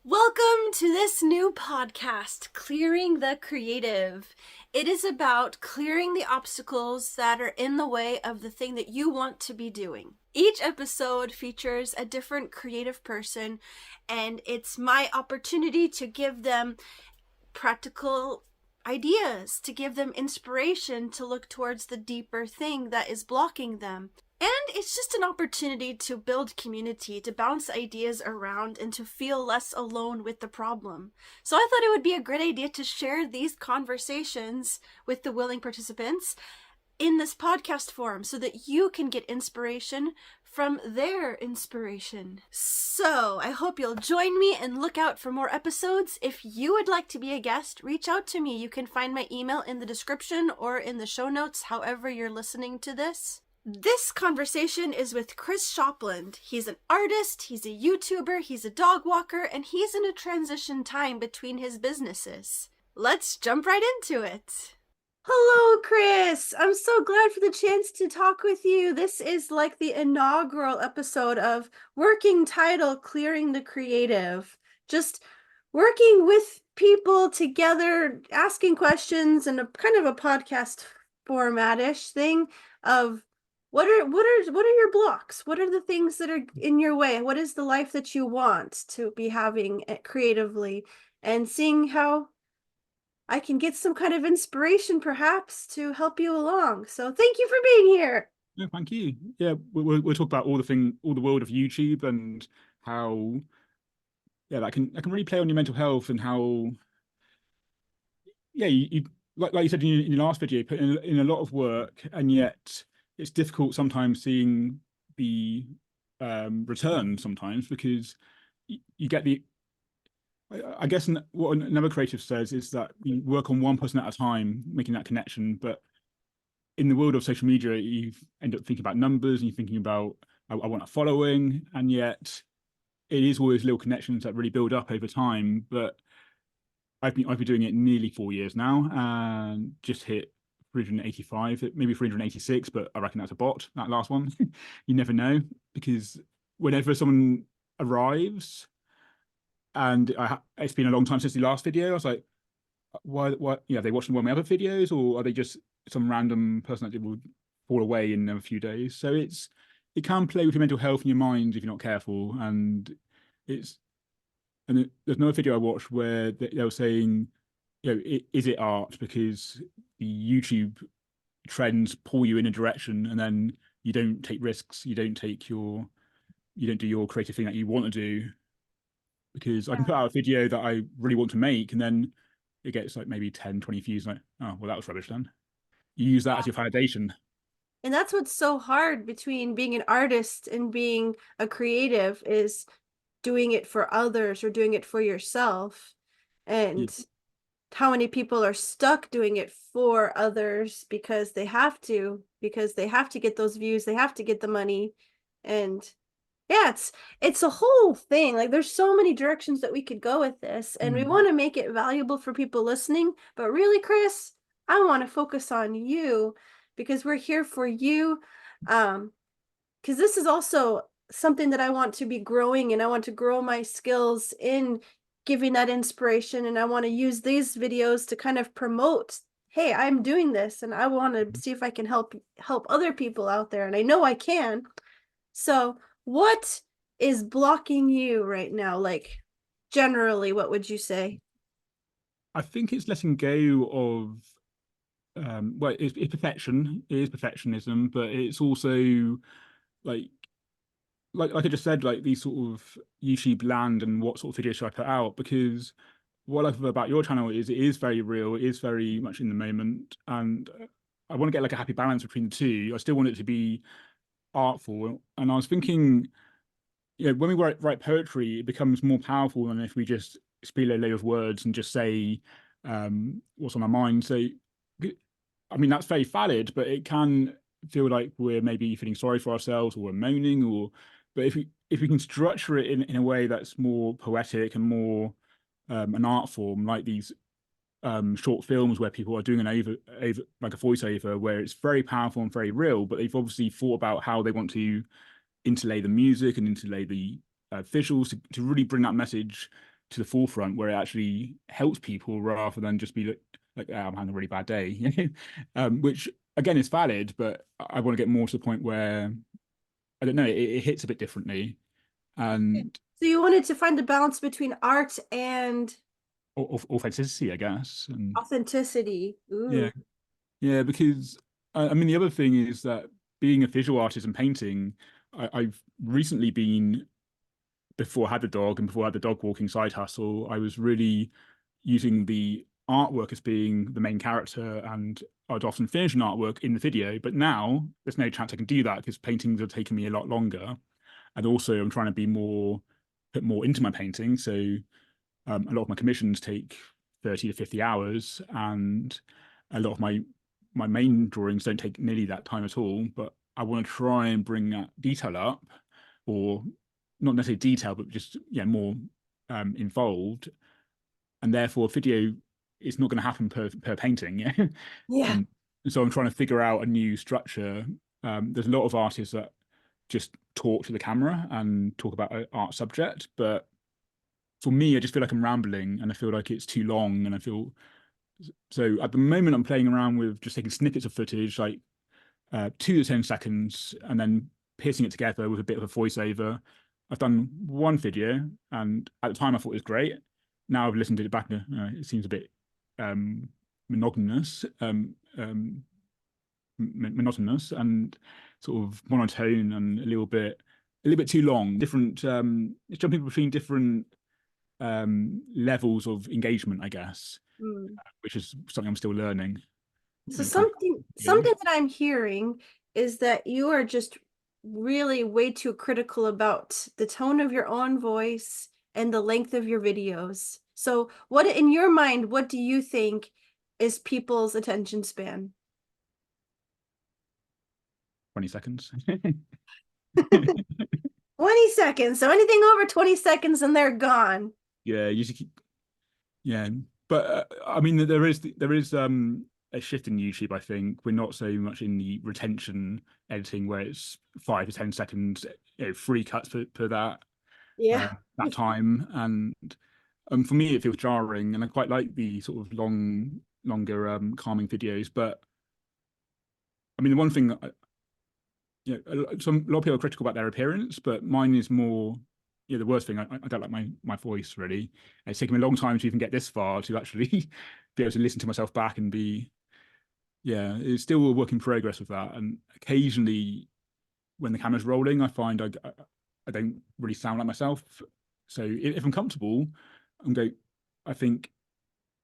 Welcome to this new podcast, Clearing the Creative. It is about clearing the obstacles that are in the way of the thing that you want to be doing. Each episode features a different creative person, and it's my opportunity to give them practical ideas, to give them inspiration to look towards the deeper thing that is blocking them. And it's just an opportunity to build community, to bounce ideas around, and to feel less alone with the problem. So I thought it would be a great idea to share these conversations with the willing participants in this podcast form so that you can get inspiration from their inspiration. So I hope you'll join me and look out for more episodes. If you would like to be a guest, reach out to me. You can find my email in the description or in the show notes, however you're listening to this. This conversation is with Chris Shopland. He's an artist, he's a YouTuber, he's a dog walker, and he's in a transition time between his businesses. Let's jump right into it. Hello, Chris. I'm so glad for the chance to talk with you. This is like the inaugural episode of Working Title Clearing the Creative. Just working with people together, asking questions, and a kind of a podcast formatish thing of what are your blocks? What are the things that are in your way? What is the life that you want to be having creatively, and seeing how I can get some kind of inspiration perhaps to help you along. So thank you for being here. No, thank you. Yeah, we'll talk about all the world of YouTube and how that can really play on your mental health, and how you like you said in your last video, you put in a lot of work, and yet it's difficult sometimes seeing the return sometimes, because you get the I guess what another creative says is that you work on one person at a time, making that connection. But in the world of social media, you end up thinking about numbers, and you're thinking about, I want a following, and yet it is always little connections that really build up over time. But I've been doing it nearly 4 years now, and just hit 385, maybe 386, but I reckon that's a bot, that last one. You never know, because whenever someone arrives, and it's been a long time since the last video, I was like, why? Are they watching one of my other videos, or are they just some random person that will fall away in a few days? So it can play with your mental health and your mind if you're not careful. And there's another video I watched where they were saying, is it art? Because the YouTube trends pull you in a direction, and then you don't take risks, you don't do your creative thing that you want to do. Because I can put out a video that I really want to make, and then it gets like maybe 10, 20 views. Like, oh, well, that was rubbish then. You use that as your foundation. And that's what's so hard between being an artist and being a creative, is doing it for others or doing it for yourself. Yeah. And how many people are stuck doing it for others because they have to get those views, they have to get the money. And yeah, it's a whole thing. Like, there's so many directions that we could go with this, and we want to make it valuable for people listening. But really, Chris, I want to focus on you, because we're here for you. Because this is also something that I want to be growing, and I want to grow my skills in giving that inspiration, and I want to use these videos to kind of promote, hey, I'm doing this, and I want to see if I can help other people out there, and I know I can. So what is blocking you right now? Like, generally, what would you say? I think it's letting go of well, it's perfection. It is perfectionism, but it's also like I just said, like these sort of YouTube land, and what sort of videos should I put out? Because what I love about your channel is it is very real, it is very much in the moment, and I want to get like a happy balance between the two. I still want it to be artful, and I was thinking, when we write poetry, it becomes more powerful than if we just spiel a load of words and just say what's on our mind. So, I mean, that's very valid, but it can feel like we're maybe feeling sorry for ourselves, or we're moaning, but if we can structure it in a way that's more poetic and more an art form, like these short films where people are doing an over like a voiceover, where it's very powerful and very real, but they've obviously thought about how they want to interlay the music and interlay the visuals to really bring that message to the forefront where it actually helps people rather than just be like oh, I'm having a really bad day, which again is valid, but I want to get more to the point where I don't know, it hits a bit differently and So you wanted to find a balance between art and authenticity, I guess. And authenticity. yeah, Ooh. yeah, because I mean, the other thing is that being a visual artist and painting, I've recently been, before I had the dog and before I had the dog walking side hustle, I was really using the artwork as being the main character, and I'd often finish an artwork in the video. But now there's no chance I can do that because paintings are taking me a lot longer. And also, I'm trying to be more, put more into my painting. So a lot of my commissions take 30 to 50 hours, and a lot of my main drawings don't take nearly that time at all. But I want to try and bring that detail up, or not necessarily detail, but just yeah, more involved. And therefore, video is not going to happen per painting. Yeah, Yeah. and so I'm trying to figure out a new structure. There's a lot of artists that just talk to the camera and talk about an art subject, but for me, I just feel like I'm rambling and I feel like it's too long. And I feel so at the moment, I'm playing around with just taking snippets of footage, like 2 to 10 seconds, and then piecing it together with a bit of a voiceover. I've done one video, and at the time, I thought it was great. Now I've listened to it back, it seems a bit um, monotonous, monotonous, and sort of monotone, and a little bit too long. Different, it's jumping between different levels of engagement, I guess, Mm. which is something I'm still learning So when it comes to video. something that I'm hearing is that you are just really way too critical about the tone of your own voice and the length of your videos. So what in your mind, what do you think is people's attention span? 20 seconds. 20 seconds. So anything over 20 seconds and they're gone. Yeah, you should keep, yeah. But I mean, there is a shift in YouTube. I think we're not so much in the retention editing where it's 5 to 10 seconds, free cuts per Yeah. that time. And for me, it feels jarring, and I quite like the sort of longer calming videos. But I mean, the one thing that a lot of people are critical about their appearance, but mine is more. Yeah, the worst thing, I don't like my voice really. It's taken me a long time to even get this far to actually be able to listen to myself back and be, yeah, it's still a work in progress with that. And occasionally when the camera's rolling, I find I don't really sound like myself. So if I'm comfortable, I think,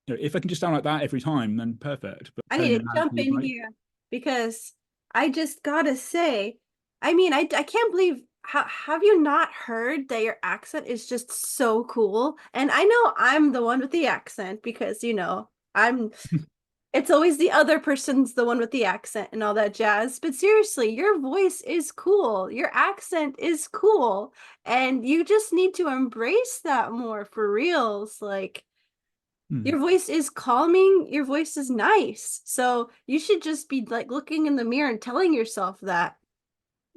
if I can just sound like that every time, then perfect. But I need turning to it down jump to in like, here because I just gotta say, I mean, I can't believe how have you not heard that your accent is just so cool? And I know I'm the one with the accent because, I'm it's always the other person's the one with the accent and all that jazz. But seriously, your voice is cool. Your accent is cool. And you just need to embrace that more for reals. Like hmm, your voice is calming, your voice is nice. So you should just be like looking in the mirror and telling yourself that.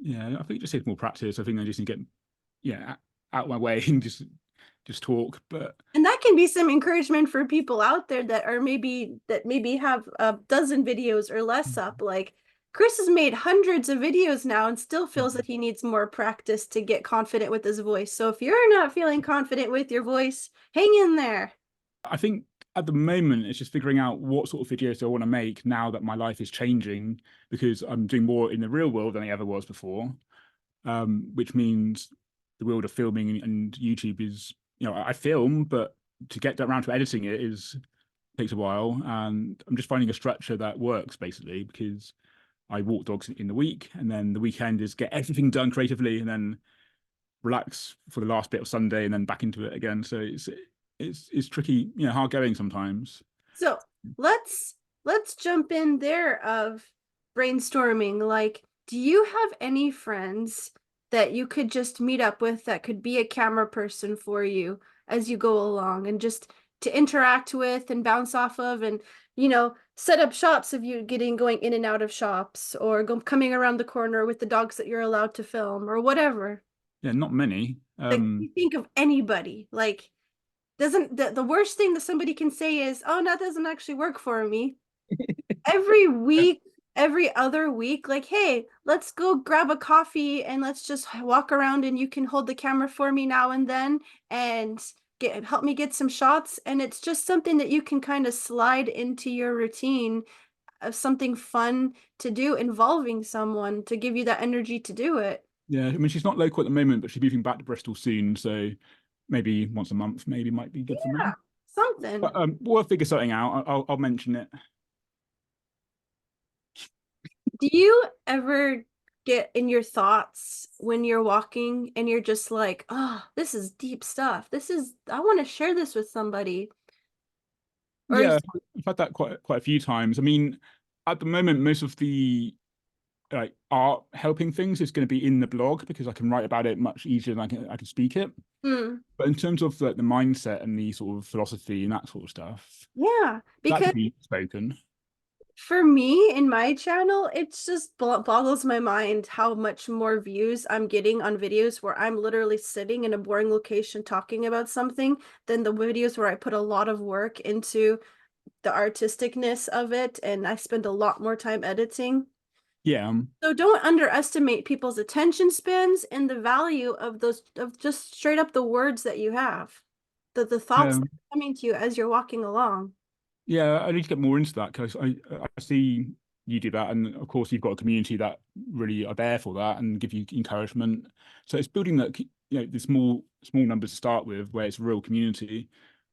yeah, I think it just takes more practice. I think I just need to get, yeah, out of my way and just talk. But And that can be some encouragement for people out there that maybe have a dozen videos or less up. Like Chris has made hundreds of videos now and still feels that he needs more practice to get confident with his voice. So if you're not feeling confident with your voice, hang in there. I think at the moment it's just figuring out what sort of videos do I want to make now that my life is changing, because I'm doing more in the real world than I ever was before. Which means the world of filming and YouTube is, I film, but to get around to editing it is takes a while. And I'm just finding a structure that works basically, because I walk dogs in the week, and then the weekend is get everything done creatively, and then relax for the last bit of Sunday, and then back into it again. So it's tricky, hard going sometimes. So let's jump in there of brainstorming. Like, do you have any friends that you could just meet up with that could be a camera person for you as you go along and just to interact with and bounce off of and set up shots of you getting going in and out of shops or coming around the corner with the dogs that you're allowed to film or whatever. Yeah, not many. Like, you think of anybody like Doesn't the worst thing that somebody can say is, oh, that doesn't actually work for me. Every week, every other week, like, hey, let's go grab a coffee and let's just walk around and you can hold the camera for me now and then and help me get some shots. And it's just something that you can kind of slide into your routine of something fun to do involving someone to give you that energy to do it. Yeah, I mean, she's not local at the moment, but she's moving back to Bristol soon, so maybe once a month, maybe might be good for Yeah, me. something. But we'll figure something out. I'll mention it. Do you ever get in your thoughts when you're walking and you're just like, oh, this is deep stuff. I want to share this with somebody. Or Yeah, I've had that quite a few times. I mean, at the moment, most of the like art helping things is going to be in the blog because I can write about it much easier than I can speak it. hmm, But in terms of like the mindset and the sort of philosophy and that sort of stuff, yeah, that because could be spoken. for me in my channel, it's just boggles my mind how much more views I'm getting on videos where I'm literally sitting in a boring location talking about something than the videos where I put a lot of work into the artisticness of it and I spend a lot more time editing. Yeah, So don't underestimate people's attention spans and the value of those of just straight up the words that you have. The thoughts yeah, that are coming to you as you're walking along. yeah. I need to get more into that because I see you do that, and of course you've got a community that really are there for that and give you encouragement. So it's building that the small numbers to start with, where it's a real community.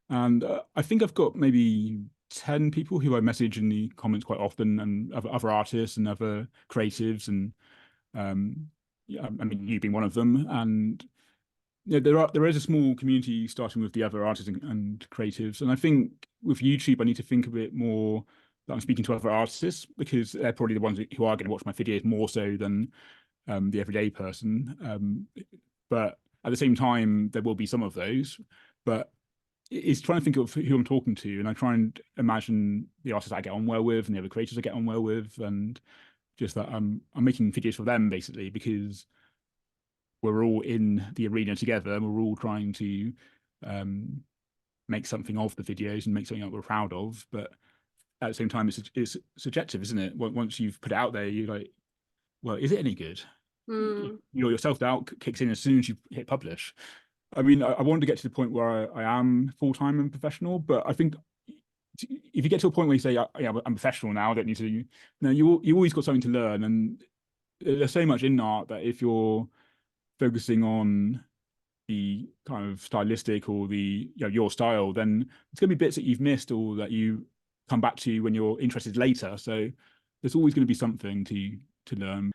And I think I've got maybe 10 people who I message in the comments quite often, and other artists and other creatives, and um, yeah, I mean you being one of them. And yeah, there is a small community starting with the other artists and creatives. And I think with YouTube, I need to think a bit more that I'm speaking to other artists because they're probably the ones who are going to watch my videos more so than the everyday person. But at the same time, there will be some of those. But it's trying to think of who I'm talking to, and I try and imagine the artists I get on well with and the other creators I get on well with, and just that I'm making videos for them basically because we're all in the arena together and we're all trying to um, make something of the videos and make something that we're proud of. But at the same time, it's subjective, isn't it? Once you've put it out there, you're like, well, is it any good? Hmm. Your self doubt kicks in as soon as you hit publish. I mean, I wanted to get to the point where I am full time and professional, but I think if you get to a point where you say, yeah, I'm professional now, I don't need to, no, you always got something to learn. And there's so much in art that if you're focusing on the kind of stylistic or your style, then there's going to be bits that you've missed or that you come back to when you're interested later. So there's always going to be something to learn.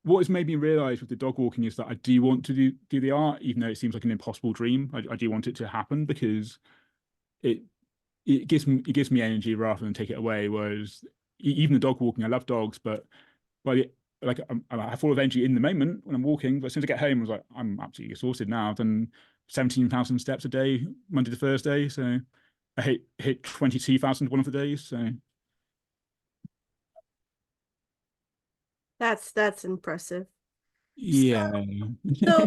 What has made me realize with the dog walking is that I do want to do the art, even though it seems like an impossible dream. I do want it to happen because it it gives me energy rather than take it away. Whereas even the dog walking, I love dogs, but like I have full of energy in the moment when I'm walking. But as soon as I get home, I was like, I'm absolutely exhausted now. I've done 17,000 steps a day, Monday to Thursday. So I hit 22,000 one of the days. So That's impressive. So, yeah, so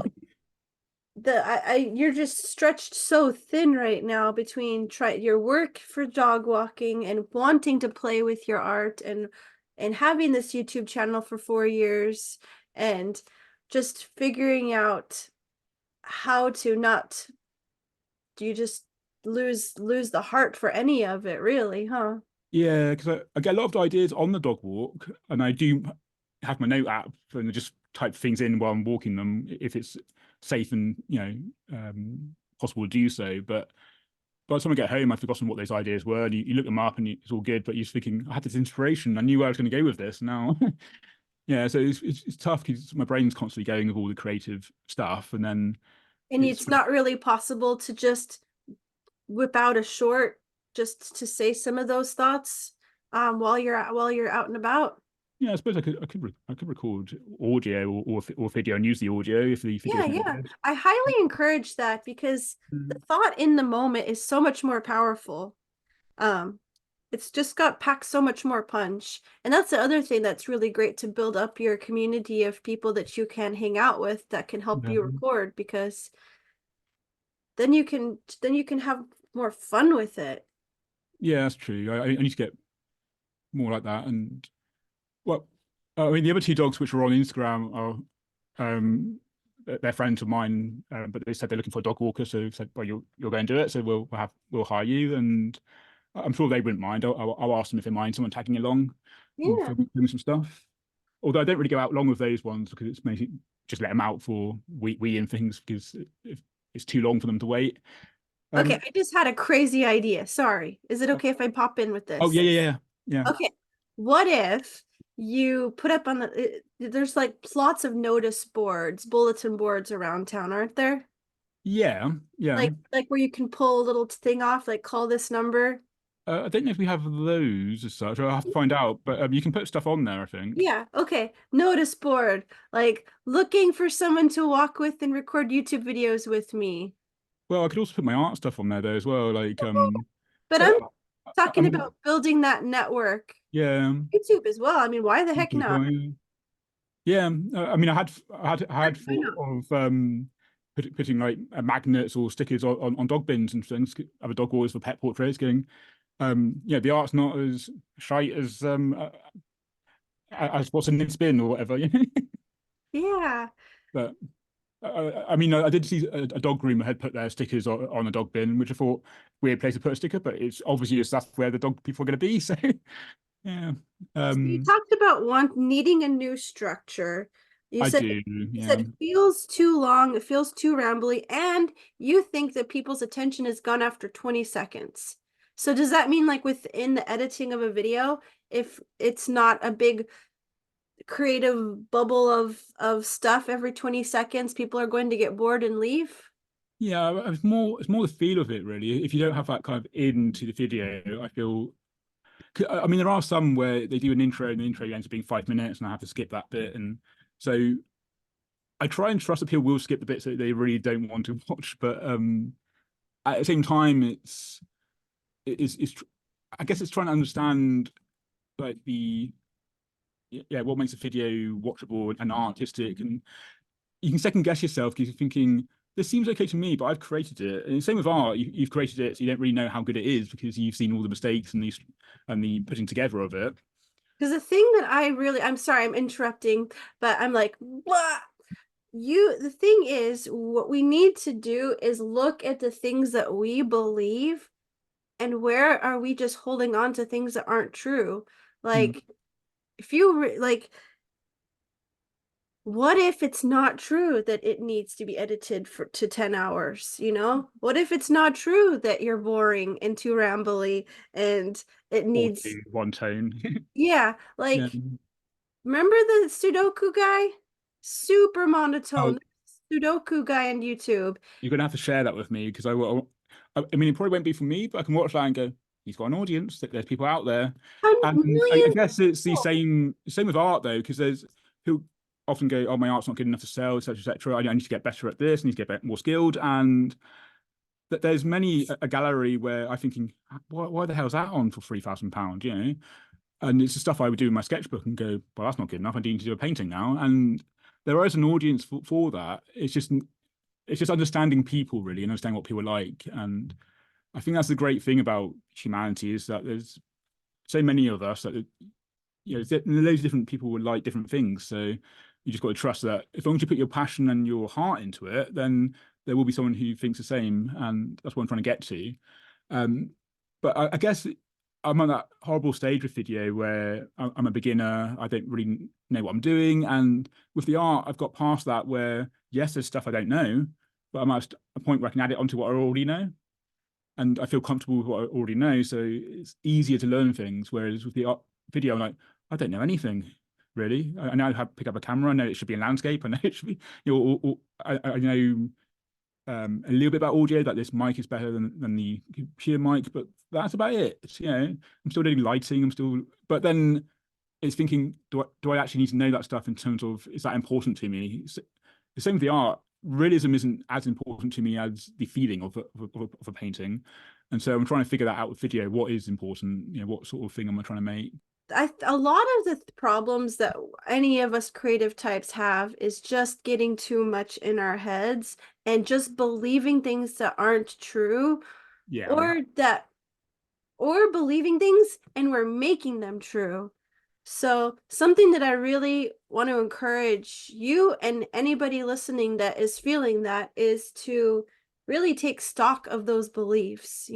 you're just stretched so thin right now between try your work for dog walking and wanting to play with your art and having this YouTube channel for 4 years and just figuring out how to not do you just lose the heart for any of it really, huh? yeah, because I get a lot of ideas on the dog walk, and I do have my note app and I just type things in while I'm walking them if it's safe and possible to do so. But by the time I get home, I've forgotten what those ideas were. And you look them up and it's all good, but you're just thinking, I had this inspiration. I knew where I was going to go with this. Now, yeah, so it's tough because my brain's constantly going with all the creative stuff. And then And it's, it's not really possible to just whip out a short just to say some of those thoughts while you're out and about. yeah, I suppose I could record audio or video and use the audio if the video Yeah, is not yeah. good. I highly encourage that because the thought in the moment is so much more powerful. Um, it's just got packed so much more punch. And that's the other thing that's really great to build up your community of people that you can hang out with that can help Yeah. you record because then you can have more fun with it. Yeah, that's true. I need to get more like that. And well, I mean, the other two dogs which are on Instagram are they're friends of mine, but they said they're looking for a dog walker. So they said, well, you're going to do it, so we'll hire you, and I'm sure they wouldn't mind. I'll ask them if they mind someone tagging along and Yeah. filming some stuff. Although I don't really go out long with those ones because it's mainly just let them out for wee and things because it's too long for them to wait. Okay, Um, I just had a crazy idea. Sorry. Is it okay if I pop in with oh this? yeah. Okay. What if you put up on there's like lots of notice boards, bulletin boards around town, aren't there? Yeah. Like where you can pull a little thing off, like call this number. I don't know if we have those as such. I'll have to find out, but you can put stuff on there, I think. Yeah, okay. Notice board, like looking for someone to walk with and record YouTube videos with me. Well, I could also put my art stuff on there though as well. But Uh, I'm talking I'm about building that network. yeah, YouTube as well. I mean, why the heck YouTube as not? well, yeah. I mean, I had Why thought not? of putting like magnets or stickers on dog bins and things. Other dog walls for pet portraits. Going, yeah, the art's not as shite as what's in its bin or whatever. Yeah. But I mean, I did see a dog groomer had put their stickers on a dog bin, which I thought weird place to put a sticker, but it's obviously just that's where the dog people are going to be. So yeah, So you um, talked about needing a new structure. You I said do. you Yeah, said it feels too long, it feels too rambly, and you think that people's attention is gone after 20 seconds. So does that mean like within the editing of a video, if it's not a big creative bubble of stuff every 20 seconds, people are going to get bored and leave? yeah. It's more the feel of it really. If you don't have that kind of into the video, I feel. I mean, there are some where they do an intro and the intro ends up being 5 minutes, and I have to skip that bit, and so I try and trust that people will skip the bits that they really don't want to watch, but at the same time, it's I guess it's trying to understand like the yeah what makes a video watchable and artistic, and you can second guess yourself because you're thinking this seems okay to me, but I've created it. And same with art, you've created it, so you don't really know how good it is because you've seen all the mistakes and the putting together of it. Because the thing that I'm sorry, I'm interrupting, but I'm like, what? The thing is, what we need to do is look at the things that we believe and where are we just holding on to things that aren't true. Mm. Like, if you like, what if it's not true that it needs to be edited to 10 hours, you know? What if it's not true that you're boring and too rambly and it Or needs, to one tone. yeah, Yeah. like, remember the Sudoku guy? Super Oh, monotone. Sudoku guy on YouTube. you're gonna have to share that with me because I will. I mean, it probably won't be for me, but I can watch that and go, he's got an audience. There's people out there, and I Millions guess of it's the people. same with art though, because there's who often go, oh, my art's not good enough to sell, etc., etc. I need to get better at this. I need to get more skilled, and that there's many a gallery where I'm thinking, why the hell's that on for £3,000? You know, and it's the stuff I would do in my sketchbook and go, well, that's not good enough. I need to do a painting now, and there is an audience for that. It's just understanding people really and understanding what people like. And I think that's the great thing about humanity is that there's so many of us that loads of different people would like different things. So you just got to trust that as long as you put your passion and your heart into it, then there will be someone who thinks the same, and that's what I'm trying to get to. Um, but I guess I'm on that horrible stage with video where I'm a beginner. I don't really know what I'm doing, and with the art, I've got past that where yes, there's stuff I don't know, but I'm at a point where I can add it onto what I already know, and I feel comfortable with what I already know. So it's easier to learn things. Whereas with the art video, I'm like, I don't know anything really. I know how to pick up a camera. I know it should be a landscape. I know it should be, I know a little bit about audio, that this mic is better than the computer mic, but that's about it. I'm still doing lighting. But then it's thinking, do I actually need to know that stuff in terms of, is that important to me? The same with the art. Realism isn't as important to me as the feeling of a painting. And so I'm trying to figure that out with video. What is important? What sort of thing am I trying to make? a lot of the problems that any of us creative types have is just getting too much in our heads and just believing things that aren't true, Yeah. or that or believing things and we're making them true. So, something that I really want to encourage you and anybody listening that is feeling that is to really take stock of those beliefs,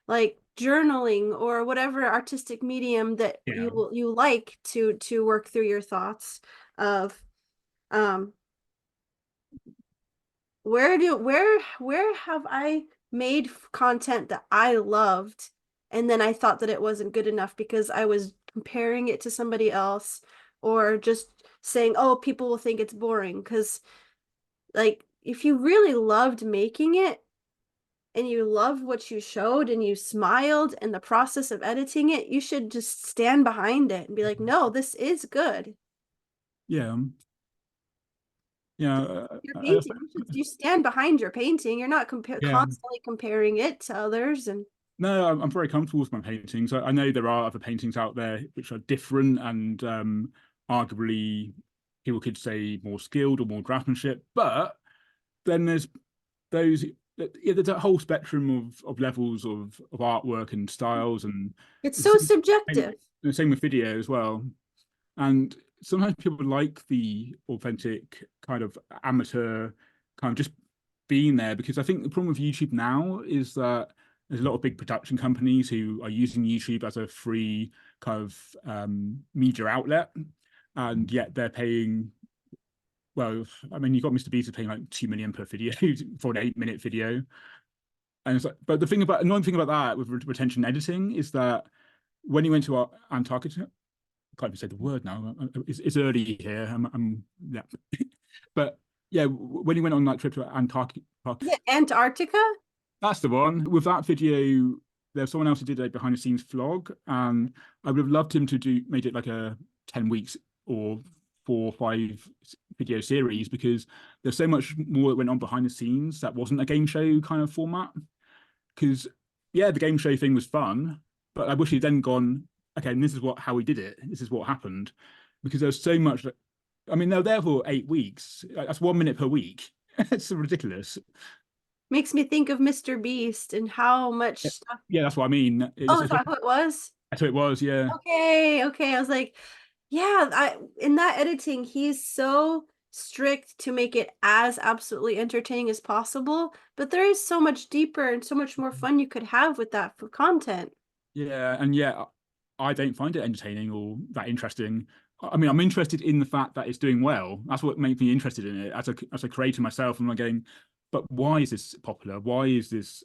like journaling or whatever artistic medium that Yeah. you like to work through your thoughts of um where have I made content that I loved and then I thought that it wasn't good enough because I was comparing it to somebody else, or just saying, oh, people will think it's boring. Because, like, if you really loved making it and you loved what you showed and you smiled in the process of editing it, you should just stand behind it and be like, no, this is good. Yeah. Yeah. Your painting, you stand behind your painting. You're not Yeah. constantly comparing it to others. And No, I'm very comfortable with my paintings. I know there are other paintings out there which are different and arguably people could say more skilled or more craftsmanship. But then there's those, yeah, there's a whole spectrum of levels of artwork and styles, and it's the so same, subjective. the same with video as well. And sometimes people like the authentic kind of amateur kind of just being there, because I think the problem with YouTube now is that there's a lot of big production companies who are using YouTube as a free kind of media outlet, and yet they're paying. Well, I mean, you've got Mr. Beast paying like 2 million per video for an 8 minute video, and it's like, but the thing about annoying thing about that with retention editing is that when he went to Antarctica, can't even say the word now. It's early here. Yeah, but yeah, when he went on that trip to Antarctica, Is it Antarctica? that's the one. With that video, there's someone else who did a behind the scenes vlog, and I would have loved him to do made it like a 10 weeks or 4 or 5 video series, because there's so much more that went on behind the scenes that wasn't a game show kind of format. Because yeah, the game show thing was fun, but I wish he'd then gone, okay, and this is how we did it. This is what happened, because there's so much that, I mean, they're there for 8 weeks. That's 1 minute per week. It's ridiculous. Makes me think of Mr. Beast and how much Yeah, stuff. yeah, that's what I mean. Oh, is that who it was? That's what it was. Yeah, Okay, okay. I was like, yeah, I in that editing, he's so strict to make it as absolutely entertaining as possible, but there is so much deeper and so much more fun you could have with that for content. yeah, and yeah, I don't find it entertaining or that interesting. I mean, I'm interested in the fact that it's doing well. That's what makes me interested in it as a creator myself. I'm like going, but why is this popular? Why is this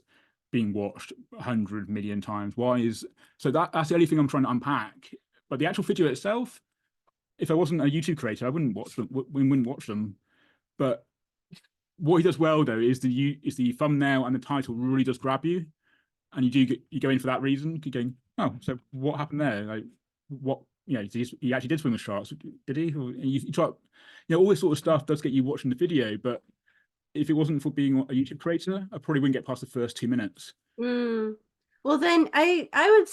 being watched 100 million times? Why is so that's the only thing I'm trying to unpack. But the actual video itself, if I wasn't a YouTube creator, I wouldn't watch them. We wouldn't watch them. But what he does well though is the thumbnail and the title really does grab you, and you go in for that reason. You're going, oh, so what happened there? Like, what, he actually did swim with sharks, did he? Or, and you try, all this sort of stuff does get you watching the video. But if it wasn't for being a YouTube creator, I probably wouldn't get past the first 2 minutes. Mm. Well, then I would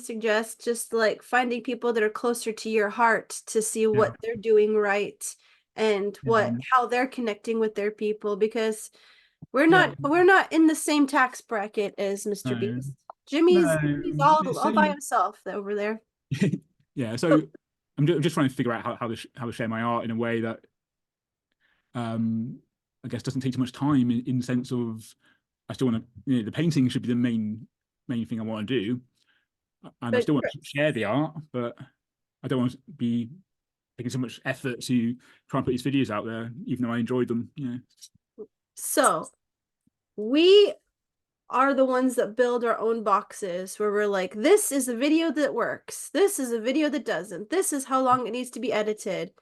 suggest just like finding people that are closer to your heart to see Yeah, what they're doing right and yeah, how they're connecting with their people, because yeah. we're not in the same tax bracket as Mr. No, Beast. no. Jimmy's It's all by only himself over there. yeah. So I'm just trying to figure out how to share my art in a way that um I guess doesn't take too much time in the sense of I still want to, the painting should be the main thing I want to do, and I But still want to share the art, but I don't want to be taking so much effort to try and put these videos out there, even though I enjoyed them. Yeah. so we are the ones that build our own boxes where we're like, this is a video that works. This is a video that doesn't. This is how long it needs to be edited.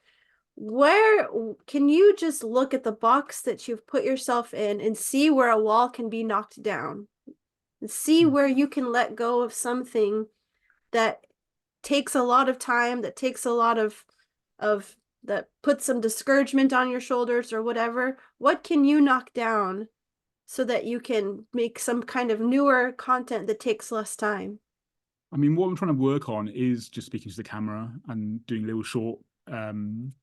Where can you just look at the box that you've put yourself in and see where a wall can be knocked down? And see where you can let go of something that takes a lot of time, that takes a lot of that puts some discouragement on your shoulders or whatever. What can you knock down so that you can make some kind of newer content that takes less time? I mean, what I'm trying to work on is just speaking to the camera and doing little short, kind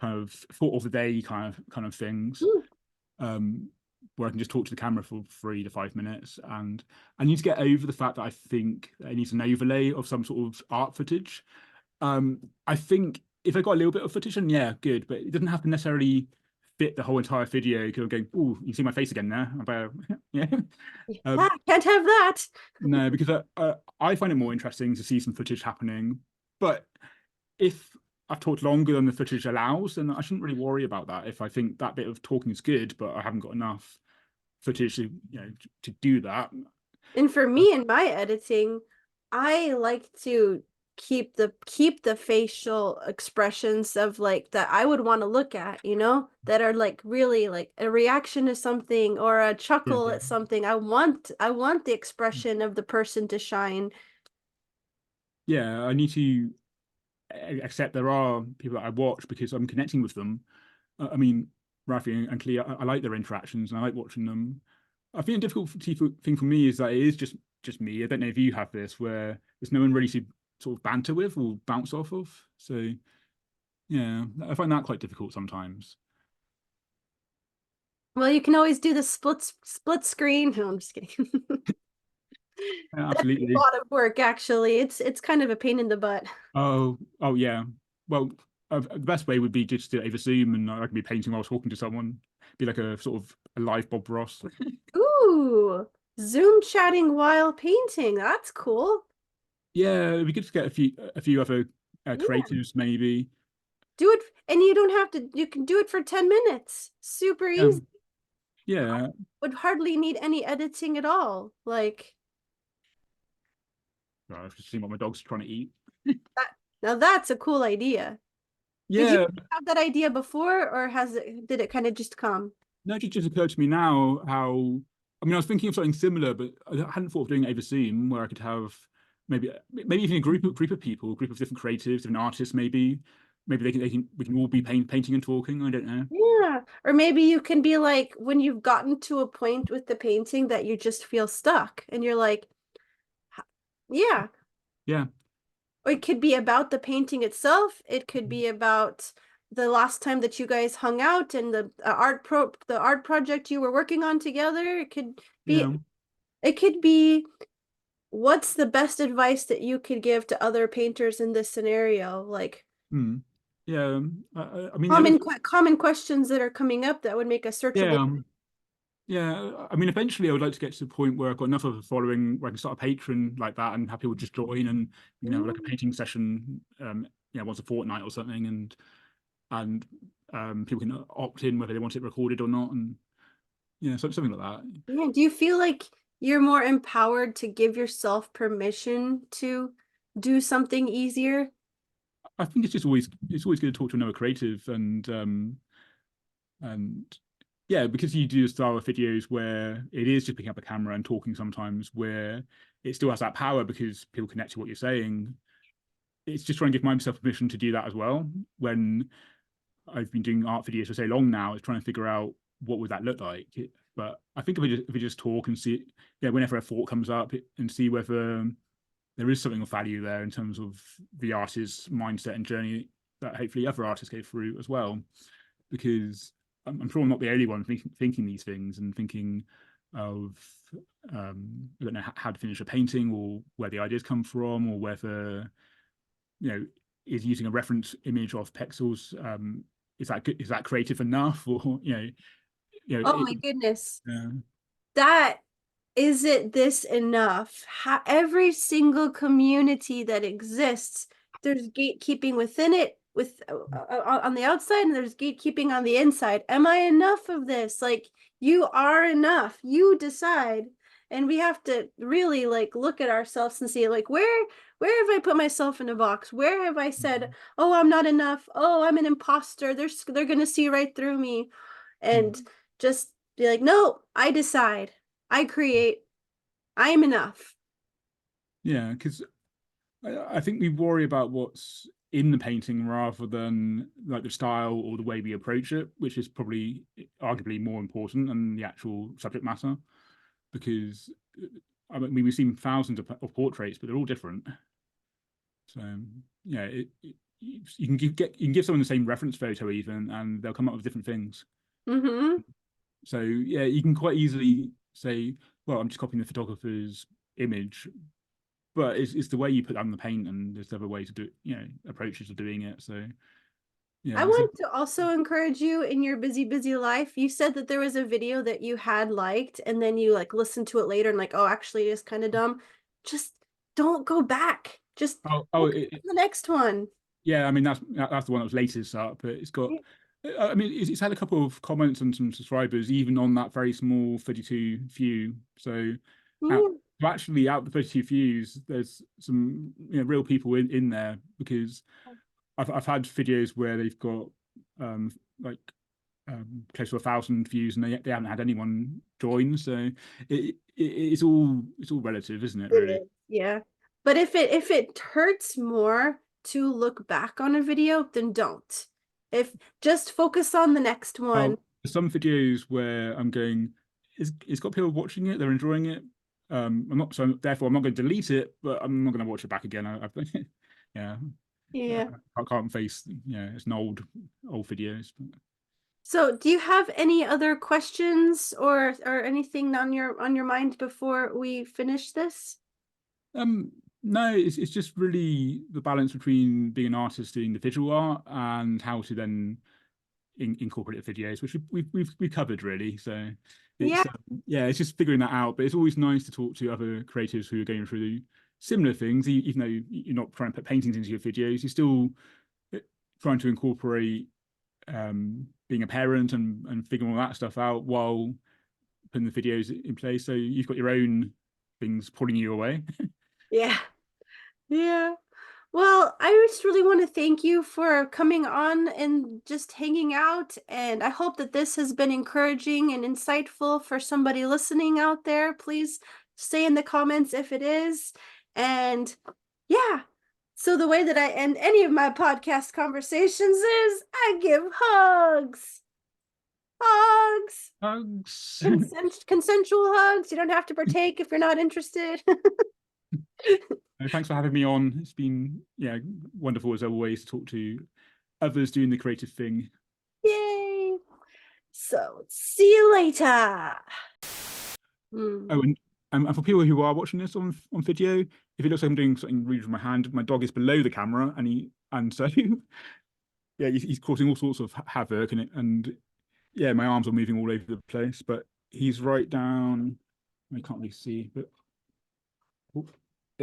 of thought of the day kind of things, Mm. um, where I can just talk to the camera for 3 to 5 minutes. And I need to get over the fact that I think it needs an overlay of some sort of art footage. I think if I got a little bit of footage, then yeah, good, but it doesn't have to necessarily fit the whole entire video. Because I'm going, oh, you can see my face again there. About yeah. Ah, can't have that. No, because I find it more interesting to see some footage happening. But if I've talked longer than the footage allows, then I shouldn't really worry about that. If I think that bit of talking is good, but I haven't got enough footage to to do that. And for me in my editing, I like to keep the facial expressions of like that I would want to look at, that are like really like a reaction to something or a Yeah, chuckle at something. I want the expression of the person to shine. yeah. I need to accept there are people that I watch because I'm connecting with them. I mean, Rafi and Clea, I like their interactions and I like watching them. I think a difficult thing for me is that it is just me. I don't know if you have this where there's no one really to sort of banter with or bounce off of. So yeah, I find that quite difficult sometimes. Well, you can always do the split screen. No, I'm just kidding. Yeah, That's a absolutely. lot of work, actually. It's kind of a pain in the butt. Oh yeah. Well, the best way would be just to over Zoom and I can be painting while I was talking to someone. Be like a sort of a live Bob Ross. Ooh, Zoom chatting while painting. That's cool. Yeah, it'd be good to get a few other Yeah. creatives maybe. Do it, and you don't have to, you can do it for 10 minutes. Super Yeah, easy. yeah. Would hardly need any editing at all. Like I've just seen what my dog's trying to eat. that. Now that's a cool idea. Did you Yeah, have that idea before, or did it kind of just come? no, it just occurred to me now how I mean I was thinking of something similar, but I hadn't thought of doing it over Zoom where I could have maybe even a group of people, a group of different creatives, different artists, maybe they can we can all be painting and talking. I don't know. Yeah. Or maybe you can be like when you've gotten to a point with the painting that you just feel stuck and you're like, yeah. Yeah. Or it could be about the painting itself. It could be about the last time that you guys hung out and the art project you were working on together. Be Yeah. it could be what's the best advice that you could give to other painters in this scenario? Like Hmm. Yeah. I mean, the other, common questions that are coming up that would make a yeah. searchable. Yeah. I mean, eventually I would like to get to the point where I've got enough of a following where I can start a Patreon like that and have people just join and have like a Mm, painting session, once a fortnight or something, and people can opt in whether they want it recorded or not, and something like that. yeah. Do you feel like you're more empowered to give yourself permission to do something easier? I think it's always good to talk to another creative and yeah, because you do style of videos where it is just picking up a camera and talking sometimes where it still has that power because people connect to what you're saying. It's just trying to give myself permission to do that as well. When I've been doing art videos for so long now, it's trying to figure out what would that look like. But I think if we just talk and see, yeah, whenever a thought comes up and see whether there is something of value there in terms of the artist's mindset and journey that hopefully other artists go through as well. Because I'm sure I'm not the only one thinking these things and thinking of I don't know how to finish a painting or where the ideas come from or whether you know is using a reference image of pixels is that good, is that creative enough or Oh my goodness. uh, That is it this enough? Every single community that exists, there's gatekeeping within it with on the outside and there's gatekeeping on the inside. Am I enough of this? Like you are enough. You decide. And we have to really like look at ourselves and see like where have I put myself in a box? Where have I said, "Oh, I'm not enough. Oh, I'm an imposter. They're going to see right through me." And just be like, "No, I decide. I create. I am enough." yeah, because I think we worry about what's in the painting rather than like the style or the way we approach it, which is probably arguably more important than the actual subject matter. Because I mean, we've seen thousands of portraits, but they're all different. So yeah, you can you can give someone the same reference photo even, and they'll come up with different things. Mm-hmm. So yeah, you can quite easily say, well, I'm just copying the photographer's image, but it's the way you put down the paint, and there's other ways to do, approaches of doing it. So yeah, I want to also encourage you in your busy life. You said that there was a video that you had liked, and then you like listened to it later and like, oh, actually, it's kind of dumb. Just don't go back. Just focus on the next one. yeah. I mean, that's the one that was latest up, but it's got. I mean, it's had a couple of comments and some subscribers, even on that very small 32 view. So, out, Yeah. so actually, out the 32 views, there's some real people in there, because I've had videos where they've got like close to 1,000 views, and they haven't had anyone join. So it's all relative, isn't it? It Really. is. Yeah. But if it hurts more to look back on a video, then don't. If just focus on the next one. Well, some videos where I'm going, it's got people watching it, they're enjoying it. I'm not, so therefore I'm not going to delete it, but I'm not going to watch it back again. Yeah, Yeah. I can't face. Yeah, it's an old videos. But. So, do you have any other questions or anything on your mind before we finish this? No, it's just really the balance between being an artist doing the visual art and how to then incorporate the videos, which we've covered really. So Yeah. it's yeah, it's just figuring that out. But it's always nice to talk to other creators who are going through similar things, even though you're not trying to put paintings into your videos. You're still trying to incorporate being a parent and figuring all that stuff out while putting the videos in place. So you've got your own things pulling you away. Yeah. Yeah. Well, I just really want to thank you for coming on and just hanging out. And I hope that this has been encouraging and insightful for somebody listening out there. Please say in the comments if it is. And yeah. So the way that I end any of my podcast conversations is I give hugs. Hugs. Hugs. Consensual hugs. You don't have to partake if you're not interested. Thanks for having me on. It's been wonderful as always to talk to others doing the creative thing. Yay. So see you later. Oh, and for people who are watching this on video, if it looks like I'm doing something rude with my hand, my dog is below the camera, and so yeah, he's causing all sorts of havoc, and yeah, my arms are moving all over the place, but he's right down. I can't really see, but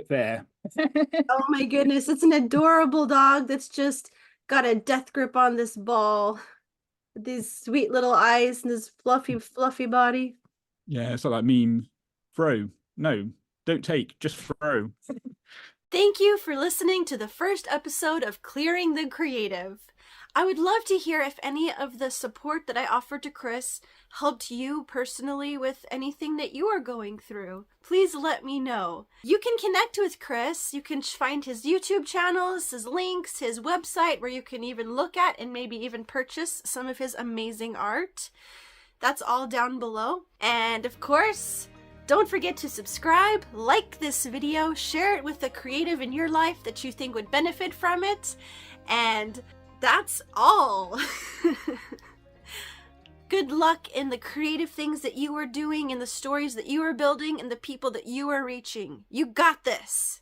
there. Oh my goodness, it's an adorable dog that's just got a death grip on this ball. With these sweet little eyes and this fluffy body. Yeah, it's like that meme. Throw. No, don't take, just throw. Thank you for listening to the first episode of Clearing the Creative. I would love to hear if any of the support that I offered to Chris helped you personally with anything that you are going through. Please let me know. You can connect with Chris. You can find his YouTube channels, his links, his website, where you can even look at and maybe even purchase some of his amazing art. That's all down below. And of course, don't forget to subscribe, like this video, share it with a creative in your life that you think would benefit from it, and that's all. Good luck in the creative things that you are doing, in the stories that you are building, and the people that you are reaching. You got this.